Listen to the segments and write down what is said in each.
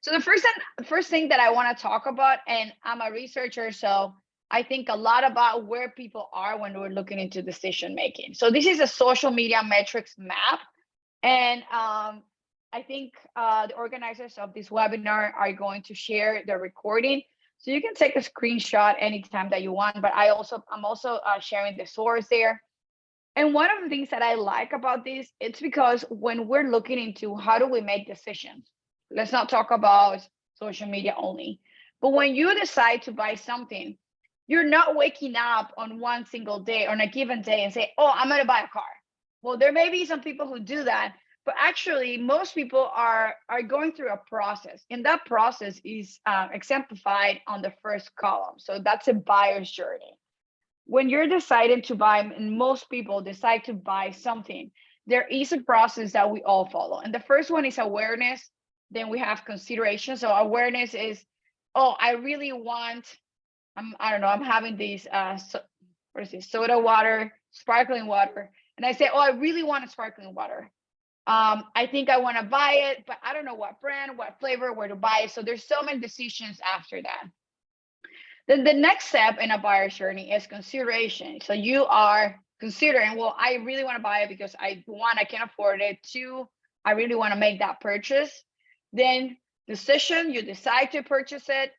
So first thing that I want to talk about, and I'm a researcher, so I think a lot about where people are when we're looking into decision making. So this is a social media metrics map, and I think the organizers of this webinar are going to share the recording. So you can take a screenshot anytime that you want, but I'm also sharing the source there. And one of the things that I like about this, it's because when we're looking into how do we make decisions, let's not talk about social media only, but when you decide to buy something, you're not waking up on one single day on a given day and say, oh, I'm going to buy a car. Well, there may be some people who do that, but actually most people are going through a process, and that process is exemplified on the first column. So that's a buyer's journey. When you're deciding to buy, and most people decide to buy something, there is a process that we all follow. And the first one is awareness. Then we have consideration. So awareness is, oh, I really want, I don't know, I'm having these, what is this, soda water, sparkling water. And I say, oh, I really want a sparkling water. I think I want to buy it, but I don't know what brand, what flavor, where to buy it. So there's so many decisions after that. Then the next step in a buyer's journey is consideration. So you are considering, well, I really want to buy it because I can afford it. Two, I really want to make that purchase. Then decision, you decide to purchase it,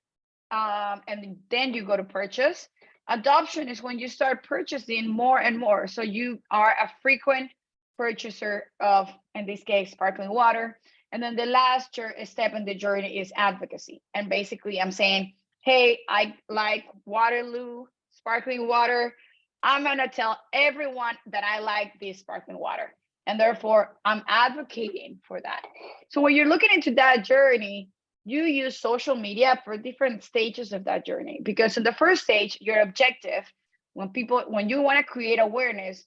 and then you go to purchase. Adoption is when you start purchasing more and more. So you are a frequent purchaser of, in this case, sparkling water. And then the last step in the journey is advocacy. And basically I'm saying, hey, I like Waterloo sparkling water. I'm going to tell everyone that I like this sparkling water. And therefore, I'm advocating for that. So when you're looking into that journey, you use social media for different stages of that journey. Because in the first stage, your objective, when you want to create awareness,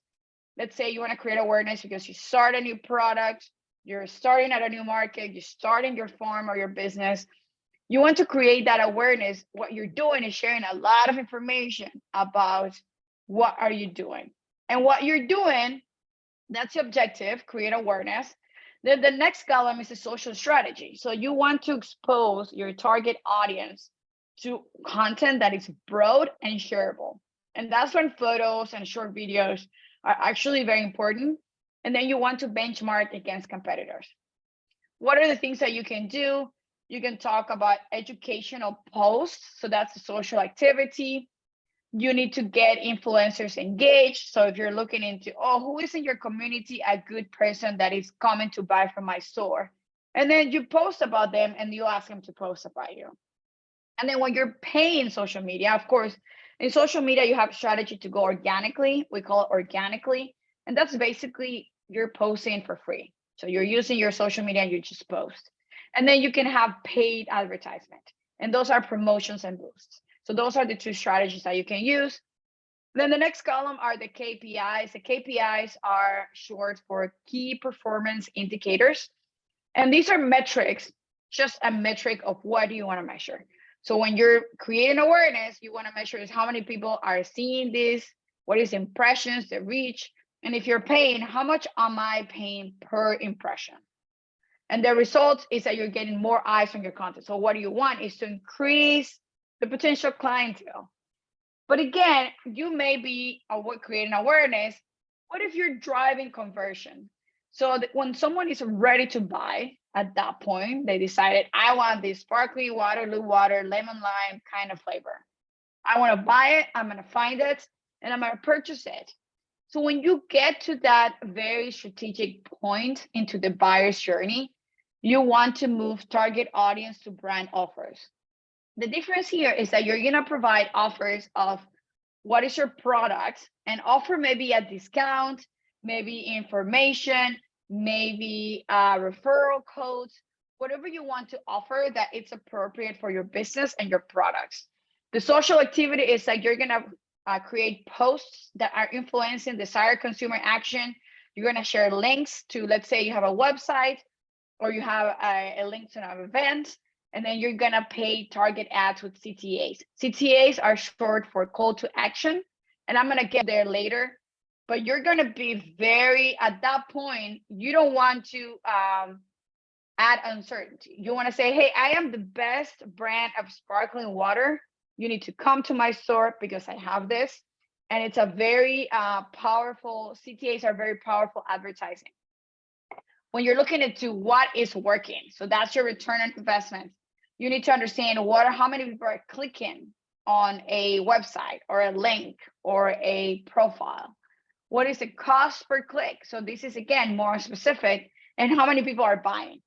let's say you want to create awareness because you start a new product, you're starting at a new market, you're starting your farm or your business, you want to create that awareness. What you're doing is sharing a lot of information about what are you doing. And what you're doing, that's the objective, create awareness. Then the next column is the social strategy. So you want to expose your target audience to content that is broad and shareable. And that's when photos and short videos are actually very important. And then you want to benchmark against competitors. What are the things that you can do? You can talk about educational posts. So that's a social activity. You need to get influencers engaged. So if you're looking into, oh, who is in your community a good person that is coming to buy from my store? And then you post about them and you ask them to post about you. And then when you're paying social media, of course, in social media, you have strategy to go organically. We call it organically. And that's basically you're posting for free. So you're using your social media and you just post. And then you can have paid advertisement. And those are promotions and boosts. So those are the two strategies that you can use. Then the next column are the KPIs. The KPIs are short for key performance indicators. And these are metrics, just a metric of what do you want to measure. So when you're creating awareness, you want to measure is how many people are seeing this, what is impressions, the reach, and if you're paying, how much am I paying per impression? And the result is that you're getting more eyes on your content. So what you want is to increase the potential clientele. But again, you may be creating awareness. What if you're driving conversion? So that when someone is ready to buy, at that point, they decided, I want this sparkling Waterloo water, lemon lime kind of flavor. I want to buy it, I'm going to find it, and I'm going to purchase it. So when you get to that very strategic point into the buyer's journey, you want to move target audience to brand offers. The difference here is that you're going to provide offers of what is your product and offer maybe a discount, maybe information, maybe referral codes, whatever you want to offer that it's appropriate for your business and your products. The social activity is that you're going to create posts that are influencing desired consumer action. You're going to share links to, let's say you have a website or you have a link to an event, and then you're going to pay target ads with CTAs. CTAs are short for call to action, and I'm going to get there later. But you're going to be at that point, you don't want to add uncertainty. You want to say, hey, I am the best brand of sparkling water. You need to come to my store because I have this. And it's a very powerful, CTAs are very powerful advertising. When you're looking into what is working, so that's your return on investment. You need to understand how many people are clicking on a website or a link or a profile. What is the cost per click? So this is, again, more specific, and how many people are buying.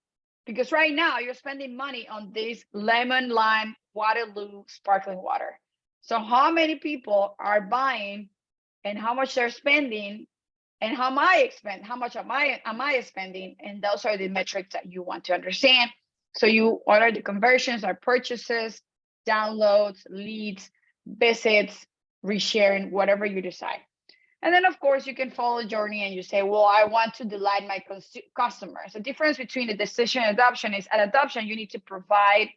Because right now you're spending money on this lemon lime Waterloo sparkling water. So how many people are buying and how much they're spending and how much am I spending? And those are the metrics that you want to understand. So what are the conversions, are purchases, downloads, leads, visits, resharing, whatever you decide. And then, of course, you can follow the journey and you say, well, I want to delight my customers. The difference between the decision and adoption is at adoption, you need to provide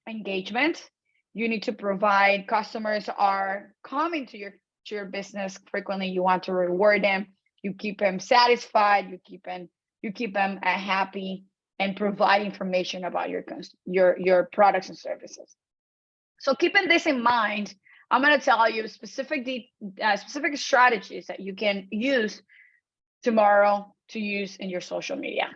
engagement. You need to provide, customers are coming to your business frequently. You want to reward them. You keep them satisfied. You keep them happy and provide information about your products and services. So keeping this in mind, I'm going to tell you specific strategies that you can use tomorrow to use in your social media.